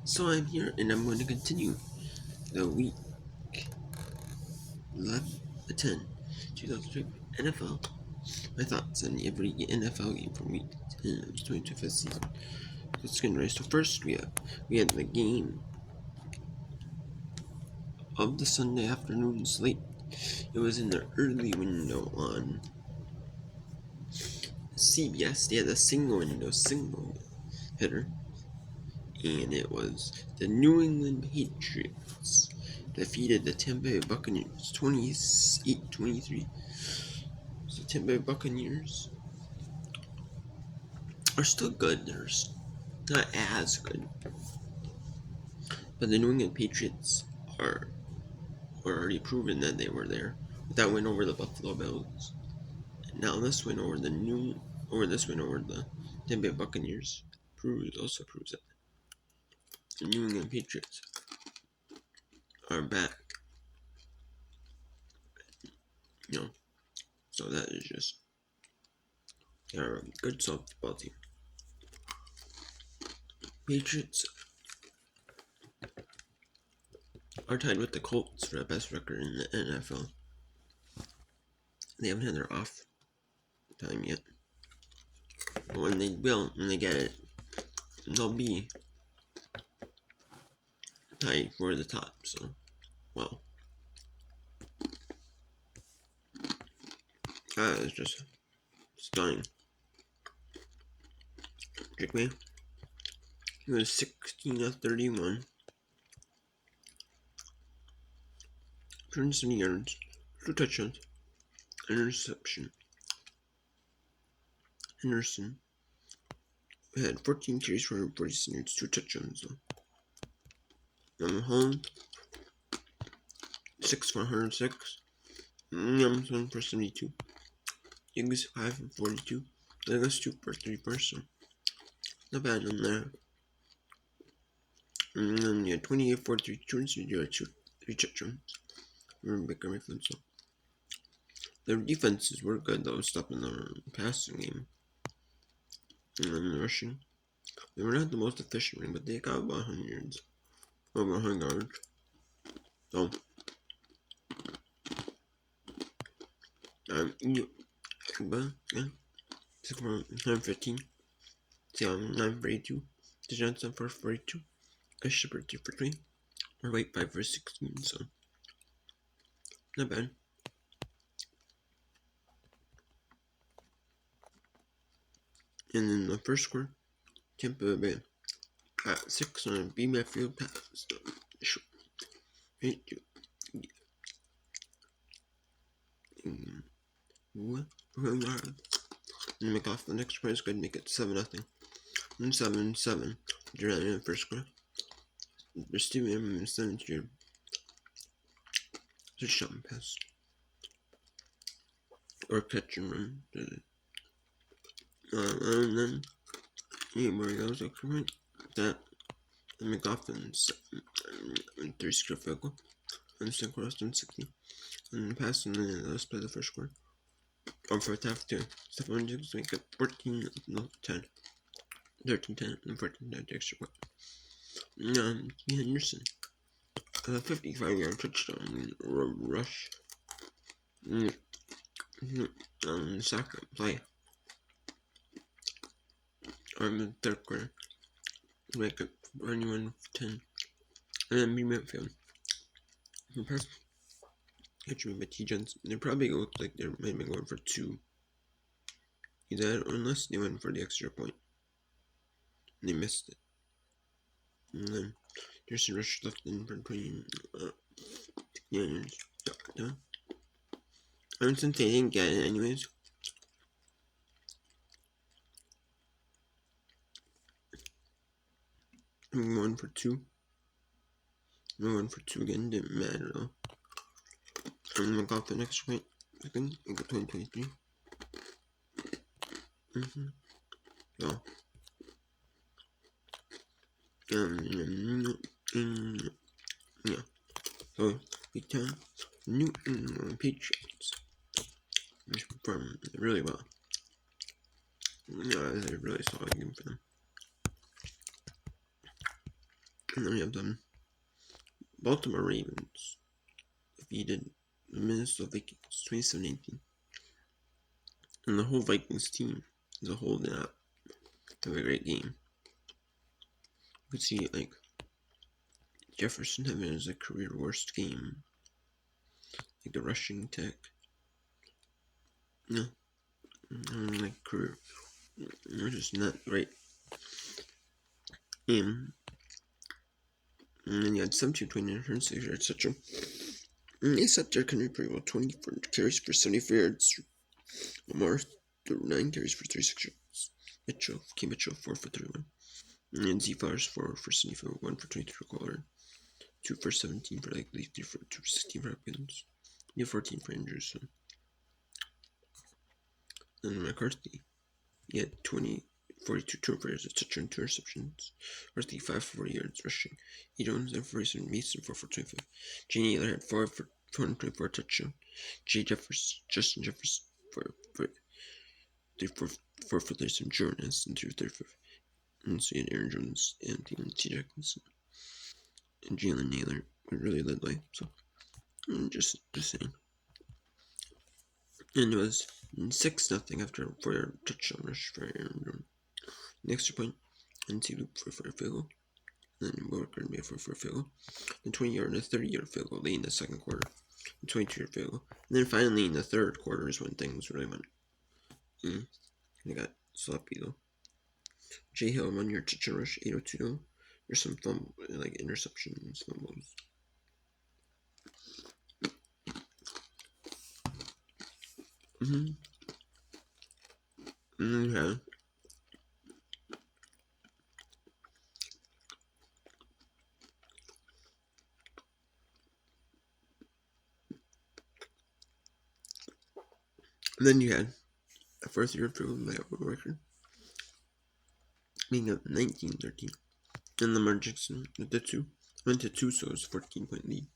So I'm here and I'm going to continue the week 11, 10, 2003 NFL. My thoughts on every NFL game from week 10 of the 25th season. Let's get right. So first we had the game of the Sunday afternoon slate. It was in the early window on CBS. They had a single hitter, and it was the New England Patriots defeated the Tampa Bay Buccaneers 28-23. So Tampa Bay Buccaneers are still good. They're not as good, but the New England Patriots are already proven that they were there with that win over the Buffalo Bills. And now this win over the Tampa Bay Buccaneers also proves that the New England Patriots are back. So that is just they're a good softball team. Patriots are tied with the Colts for the best record in the NFL. They haven't had their off time yet. But when they get it, they'll be tied for the top. So, well, that is just stunning. Drake May, he was 16 of 31, 270 yards, 2 touchdowns, interception. Henderson had 14 carries for 146 yards, 2 touchdowns. Holland, 6 for 106. Yams 1 for 72. Higgs 5 for 42. Douglas 2 for 3 so not bad on there. And then yeah, 28 for 3 yards, 3 touchdowns. Baker Mayfield. So their defenses were good though, stopping the passing game. And then the rushing. They were not the most efficient, but they got about 100 yards. Over 100 yards. So yeah, 6 for 915. 942. The Johnson for 42. A Shepard 2 for 3. Or wait, 5 for 16, so not bad. And then the first score, Tampa Bay at 6 on a B. Matthew pass. 8 2. And make off the next play is going to make it 7-0. And 7-7. During the first score. There's Steve Evans 7-2. Touchdown pass. Or catch and run. And then where he goes extra point. That and McGoffins 3 field goal. And second cross 60. And pass and then let's play the first score. On first half too. Stephon Diggs make it 10. 13-10 and 14-10 extra point. Henderson. A 55-yard touchdown rush. Second play. On the third quarter. Make it 21-10. And then B. Metfield. Pass. Catch me by T. Johnson. They probably look like they might be going for 2. Either unless they went for the extra point. And they missed it. And then there's a rush left in for 20. And since they didn't get it anyways. I'm going for 2. I'm going for 2 again. Didn't matter though. I'm gonna go off the next point. Second, I got 2023. So, yeah. So, Big 10, New England Patriots performed really well. Yeah, I really saw a game for them. And then we have the Baltimore Ravens defeated the Minnesota Vikings 27-18. And the whole Vikings team as a whole did not have a great game. You could see like Jefferson having his career worst game. Like the rushing attack. No. Like career. Just not great. And then you had 17-20 106 yards, etc. Except Derrick Henry pretty well 24 carries for 74 yards. Lamar 9 carries for 36 yards. Mitchell 4 for 31. And Z Flowers 4 for 74, 1 for 23 Collar, 2 for 17 for Likely, 3 for 2 for 16 for Hopkins, 14 for Andrews. So. And McCarthy, he had 42 turnovers, a touchdown, 2 interceptions. McCarthy 5 for 40 yards rushing. E. Jones 9 for 47, Mason 4 for 25. Janie Naylor had 4 for 424 touchdown. Justin Jefferson 4 for 37, Jordan Nelson 2 for 35. And so you had Aaron Jones and T. Jackson and Jalen Naylor were really led by. So just saying. And it was 6-0 after a 4-yard touchdown rush for Aaron Jones. The extra point, NC Loop for a field goal. And then Walker made for a field goal. The 20-yard and a 30-yard field goal late in the second quarter. The 22-yard field goal. And then finally in the third quarter is when things really went. They got sloppy though. J Hill 1-yard touchdown rush, 802. There's some fumble, like interceptions, fumbles. Okay. And then you had a first-year field goal record, being up 19-13. And Lamar Jackson went to 2, so it was 14-point lead.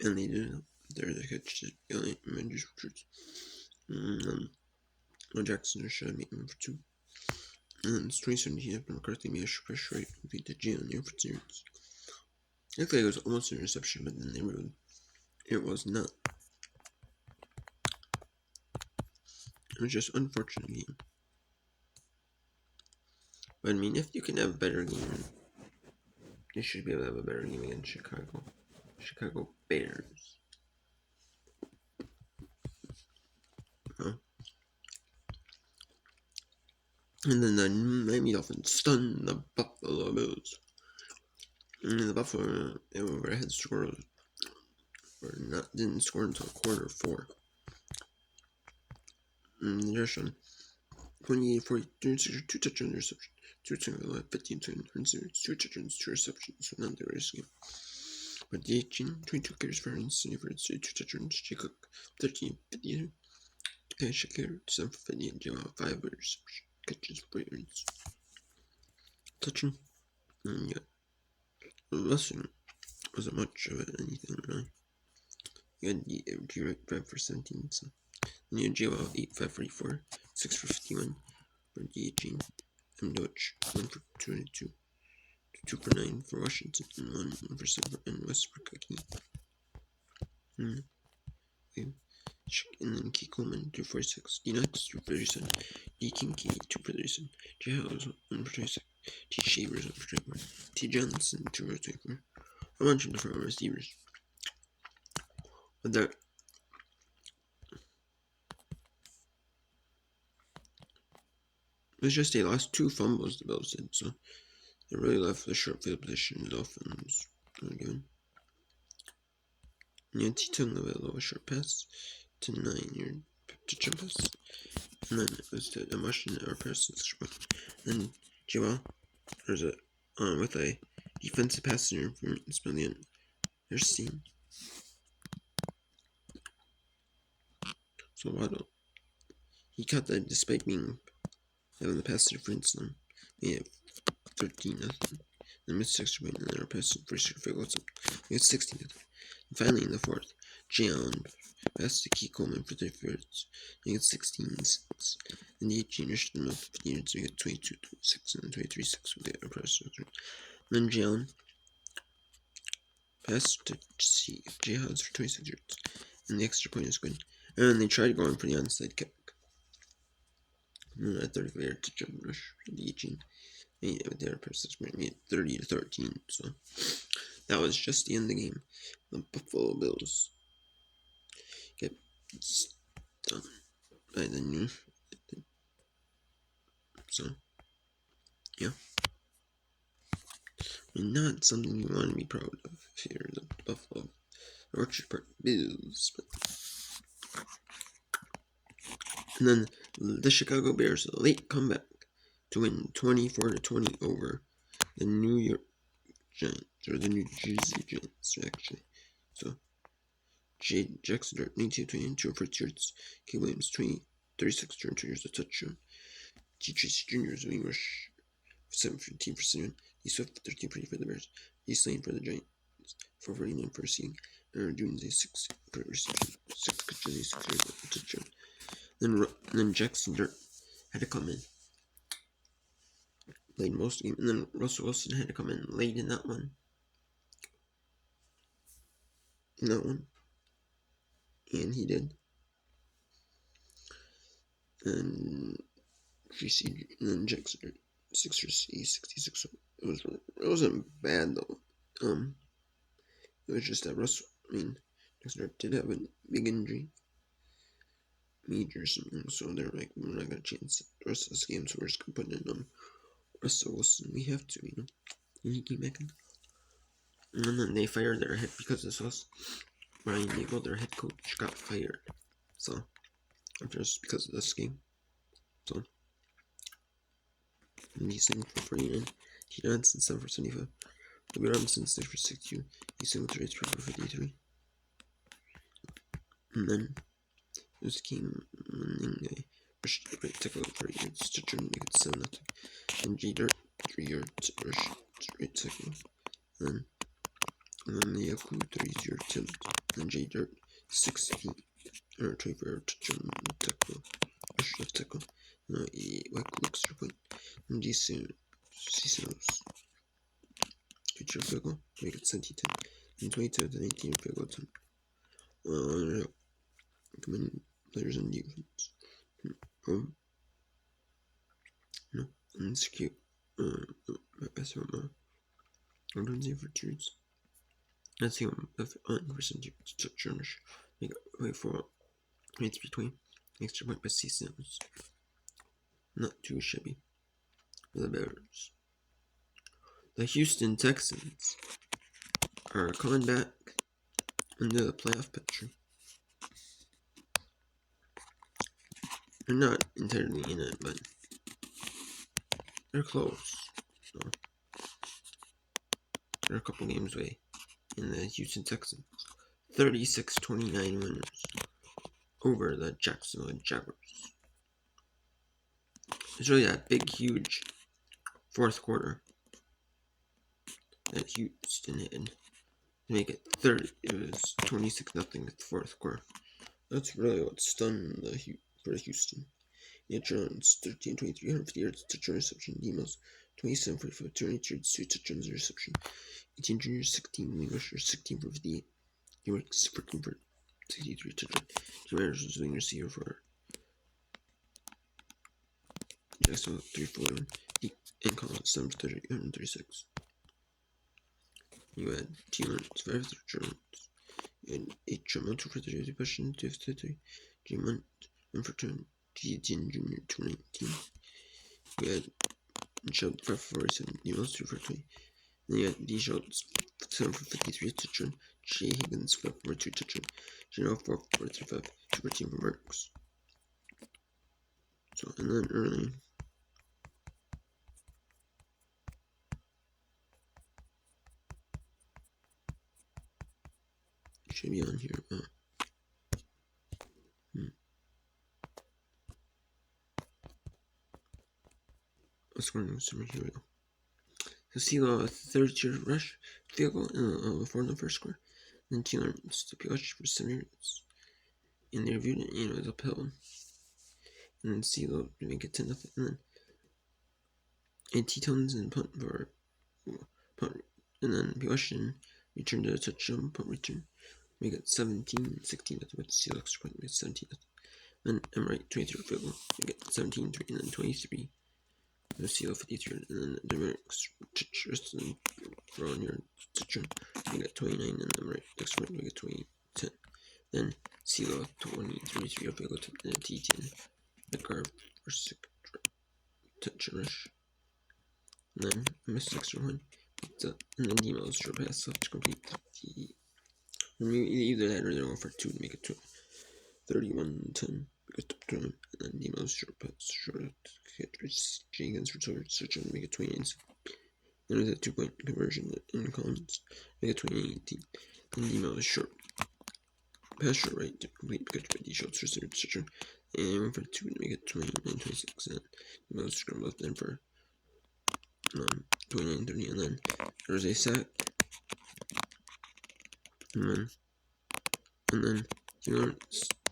And they did it. There they catch the Avengers Richards. Jackson shot him for 2. And then it's 2017 after McCarthy made a pressure right and beat the Jalen Neal for 2 yards. I think it was almost an interception, but then they really, it was not. It was just an unfortunate game. But I mean, if you can have a better game, you should be able to have a better game against Chicago. Chicago Bears. And then the Miami Dolphins stunned the Buffalo Bills. And the Buffalo overhead score didn't score until quarter 4. And they're showing 28-40, 2 touchdown interceptions, 2 touchdowns, 15 turnovers, 2 touchdowns, 2 receptions, so not the greatest game. But the 22 carries for Hines, 2 touchdowns, Jay Cook, 13, 50, Shakir, 7 for 50, and Jamal, 5 receptions, catches, 4 yards. Touching, and Russell wasn't much of anything really. You had D 5 for 17, so. And you had Jamal, 8 5 for 44, 6 for 51 for D18, and Dodge, 1 for 22, 2 for 9 for Washington, and 1 for 7 and Westbrook again. And then Key Coleman, 2 for 6, D Knox, 2 for 37, D Kinky, 2 for 37, J Howells, 1 for 26, T Shavers, 1 for 24, T Johnson, 2 for 24. A bunch of different receivers. But that it's just they lost 2 fumbles, the Bills did, so they really left the short field position. The Dolphins are good. And T Tung a little short pass to 9-yard touchdown pass. And then it was a motion or pass. And Jamal, there's a with a defensive pass interference by the end. There's team. So Waddle, he caught that despite being having the pass interference. They have 13-0. The missed extra point, and then our pass first field goal. We had 16-0. And finally, in the fourth, Jalen passed to Key Coleman for 34 yards. We had 16-6. And the 18 rushed them up 15 yards. We had 22-6 and 23-6 with the press. Then Jalen pass to see if Jay Hodges for 26 yards. And the extra point is good. And then they tried going for the onside kick. And then at 35 yards to jump rush for the 18. And with their percentage made 30-13. So that was just the end of the game. The Buffalo Bills get done by the new. So, yeah. I mean, not something you want to be proud of if you're the Buffalo Orchard Park Bills. But... And then the Chicago Bears, a late comeback to win 24-20 over the New York Giants, or the New Jersey Giants, actually. So, Jackson Dart, 19-22 for 2 yards. K. Williams, 36 turn, 2 yards, a touchdown. T. Tracy Jr. is wing rush, 7-15 for 7. He's Swift, 13-40 for the Bears. He's Lane for the Giants, 4-49 for receiving. Aaron Jones, 6 for reception, 6 catches, 6 yards, a touchdown. Then Jackson Dart had to come in. Played most of the game. And then Russell Wilson had to come in late in that one. And he did. And then Jackson, 6 for 66. It wasn't bad though. It was just that Jackson did have a big injury, major something. So they're like, we're not gonna chance the rest of this game, so we're just gonna put in Russell Wilson. We have to, And he came back in. And then they fired their head because of this. Brian Daigle, their head coach, got fired. So just because of this game. So and he's single for 49. T. Johnson 7 for 75. Bobby Robinson 6 for 62. He's single 3 for 53. And then this game winning guy rushed the right tackle for 8 yards to turn make it 7-0. And J Dart 3 yards rushed right tackle. And then the Yaku 3-yard attempt. And J Dart 16 or 24 touchdown tackle. Rush left tackle. No, Yaku extra point. And Cisinos 2-yard field goal to make it 17-10. And 22-19 field goal attempt. Recommend players on defense. No, insecure. Best one. I don't see for 2 yards. Let's see on percent touchdown. Make way for 23-20. Extra point by Cisinos. Not too shabby for the Bears. The Houston Texans are coming back into the playoff picture. They're not entirely in it, but they're close. So they're a couple games away. In the Houston Texans, 36-29 winners over the Jacksonville Jaguars. It's really that big, huge fourth quarter that Houston had to make it 30. It was 26-0 in the fourth quarter. That's really what stunned for Houston. Nate Jones, 13-23, 150 yards, touchdown reception. Demos, 27-45, 200 yards, 2 touchdowns reception. 18 Jr., 16 wing rusher, 16 for 58. He works for 63 touchdown. Commanders was wing receiver for Jacksonville, 341. And Collins, 7 for 30, 136. You had T. Lawrence, 5 for touchdowns. You had 8 Jamal, 2 for 30, 2 passion, 2 for 33. J-Munt, 1 for 10. T.Etienne Jr., 219. You had Chubb, 5 for 47. Demos, 2 for 20. Then you had D. Schultz, 7 for 53 touchdown. Shea Higgins, 5 for 2 touchdown. Geno, 4 for 35. 2 for 10 for Marks. So, and then early. Should be on here. Let's go to some here we go. So CeeLo, a 3rd-year rush field goal before the first score. Then T. Lawrence to rush for 7 yards. And they reviewed it, it was upheld. And then CeeLo to make it 10-0. And T. Townsend punt. And then Washington return to the touchdown, punt return, make it 17-16, that's with the seal extra point, make it 17. Then Emmerich 23 field goal, make it 17-3, and then 23. The seal 53, and then Emmerich Tristan throw on your touchdown, make it 29, and Emmerich extra point, make it 20-10. Then seal 23 field goal to the T10. The guard for 6 touch rush. And then I missed extra one. And then Demo short pass left to complete either that or they go for 2 to make it 31-10. Because top tournament. And then Demo's short pass short catch Jenkins for search and make it 28. Then with a 2-point conversion in Collins, make it 28-18. Then Demo's short pass short right to complete because by D shots for search and went for 2 to make it 29-26. And Demo's scrum left in for 29-30, and then there was a sack, and then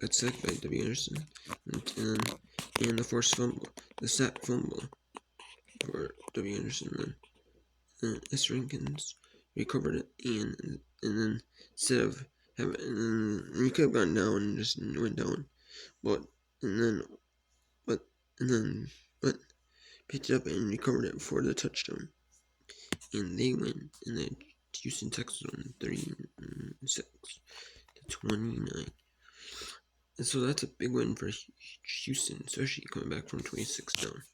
got sacked by W. Anderson, and the forced fumble, the sack fumble for W. Anderson, and S. Rinkins recovered it, and then instead of having, and then he could have gone down and just went down, but picked it up and recovered it for the touchdown. And they win, and then Houston Texans won 36-29. And so that's a big win for Houston, especially coming back from 26 down.